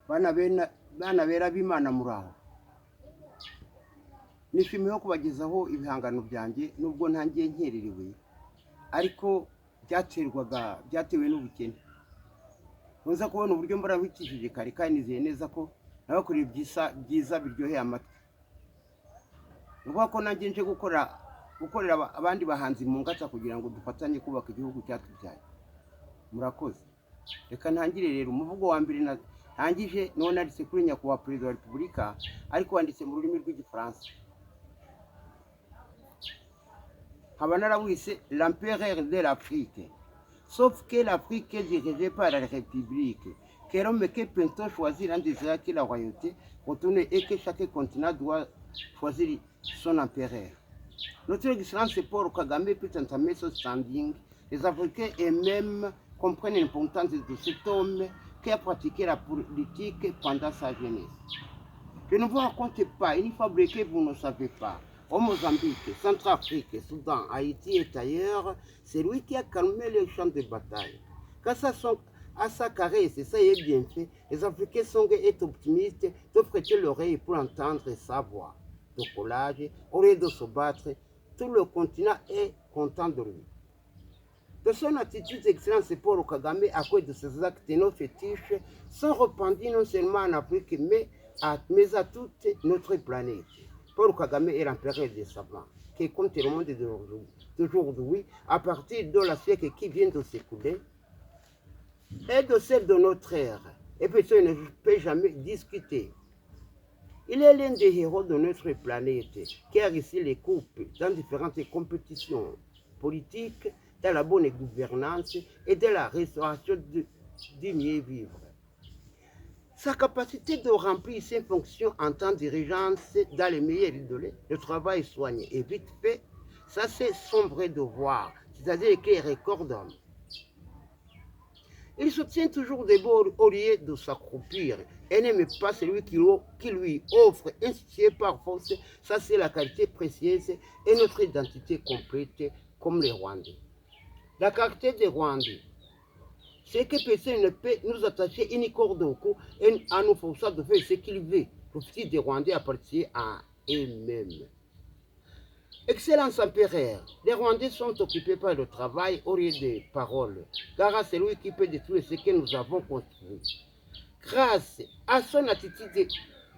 bana bera b'Imana muraho, nishimiye kubagezaho ibihangano byanjye nubwo ntangiye nkererewe, ariko byatewe n'ubukene. Ntuza kubona uburyo mbora bikishije kare kandi nizeye neza ko nabakoreye byiza biryoheye amatwi. Nuvuga ko nanjye nje gukorera abandi bahanzi mu ngata kugira ngo dufatanye kubaka igihugu cyatubyaye. Murakoze. Reka ntangire rero umuvugo wa mbere ntangije niwo nanditse kuri nyakubahwa Perezida wa Repubulika, ariko wanditse mu rurimi rw'Igifaransa. Nkaba narawise l'empereur de l'Afrique. Sauf que l'Afrique est dirigée par la République, que l'homme que peut choisir en désirant que la royauté retourne et que chaque continent doit choisir son empereur. Notre Excellence Paul Kagame peut entamer ce standing. Les Africains eux-mêmes comprennent l'importance de cet homme qui a pratiqué la politique pendant sa jeunesse. Je ne vous raconte pas une fable que vous ne savez pas. Au Mozambique, Centrafrique, Soudan, Haïti et ailleurs, c'est lui qui a calmé les champs de bataille. Quand à sa caresse, ça y est bien fait, les Africains sont optimistes de prêter l'oreille pour entendre sa voix de collage. Au lieu de se battre, tout le continent est content de lui. De son attitude, Excellence Paul Kagame, à cause de ses actes non fétiches, sont répandus non seulement en Afrique, mais à toute notre planète. Paul Kagame est l'empereur des savants, qui compte le monde d'aujourd'hui, à partir de la siècle qui vient de s'écouler, et de celle de notre ère, et personne ne peut jamais discuter. Il est l'un des héros de notre planète, qui a réussi les coupes dans différentes compétitions politiques, dans la bonne gouvernance et dans la restauration du mieux vivre. Sa capacité de remplir ses fonctions en tant que dirigeance dans les meilleurs délais, le travail soigné et vite fait, ça c'est son vrai devoir, c'est-à-dire qu'il récorde. Il se tient toujours debout au lieu de s'accroupir et n'aime pas celui qui lui offre un succès par force. Ça c'est la qualité précieuse et notre identité complète comme les Rwandais. La qualité des Rwandais, c'est que personne ne peut nous attacher une corde au cou et en nous forçant de faire ce qu'il veut. Le petit des Rwandais appartient à eux-mêmes. Excellence empereur, les Rwandais sont occupés par le travail au lieu des paroles, car c'est lui qui peut détruire ce que nous avons construit. Grâce à son attitude,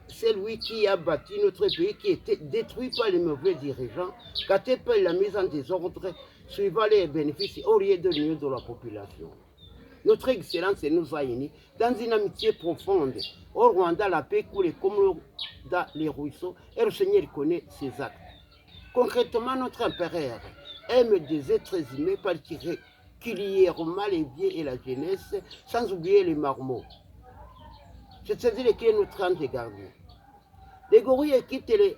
c'est lui qui a bâti notre pays qui était détruit par les mauvais dirigeants, gâté par la mise en désordre, suivant les bénéfices au lieu de l'union de la population. Notre Excellence nous a unis dans une amitié profonde. Au Rwanda, la paix coule comme dans les ruisseaux et le Seigneur connaît ses actes. Concrètement, notre empereur aime des êtres humains particulièrement les vieux et la jeunesse, sans oublier les marmots. C'est-à-dire qu'il est notre ange gardien. Les gorilles quittent les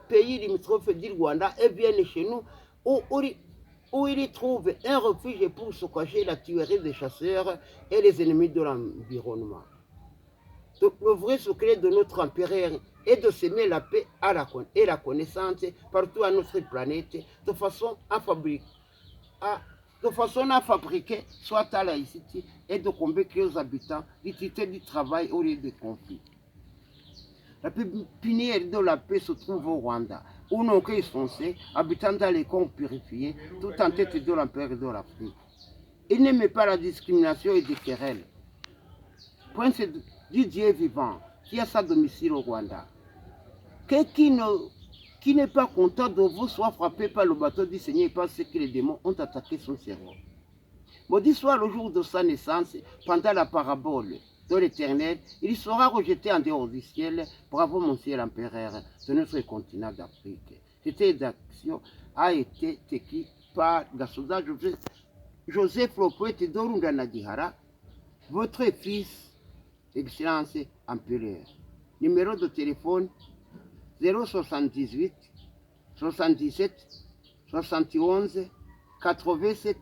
pays limitrophes du Rwanda et viennent chez nous où ils y trouvent un refuge pour se cacher la tuerie des chasseurs et les ennemis de l'environnement. Donc, le vrai secret de notre empereur est de semer la paix et la connaissance partout à notre planète, de façon à fabriquer soit à laïcité et de convaincre aux habitants l'utilité du travail au lieu des conflits. La pépinière de la paix se trouve au Rwanda, où nos cœurs foncés, habitant dans les camps purifiés, tout en tête de l'empereur de l'Afrique. Il n'aimait pas la discrimination et des querelles. Prince du Dieu vivant, qui a sa domicile au Rwanda. Qui n'est pas content de vous soit frappé par le bateau du Seigneur parce que les démons ont attaqué son cerveau. Maudit soit le jour de sa naissance, pendant la parabole de l'Éternel, il sera rejeté en dehors du ciel. Bravo mon ciel empereur de notre continent d'Afrique. Cette rédaction a été écrite par Gasoda Joseph le poète d'Orungana Gihara, votre fils, Excellence empereur. Numéro de téléphone 078 77 71 87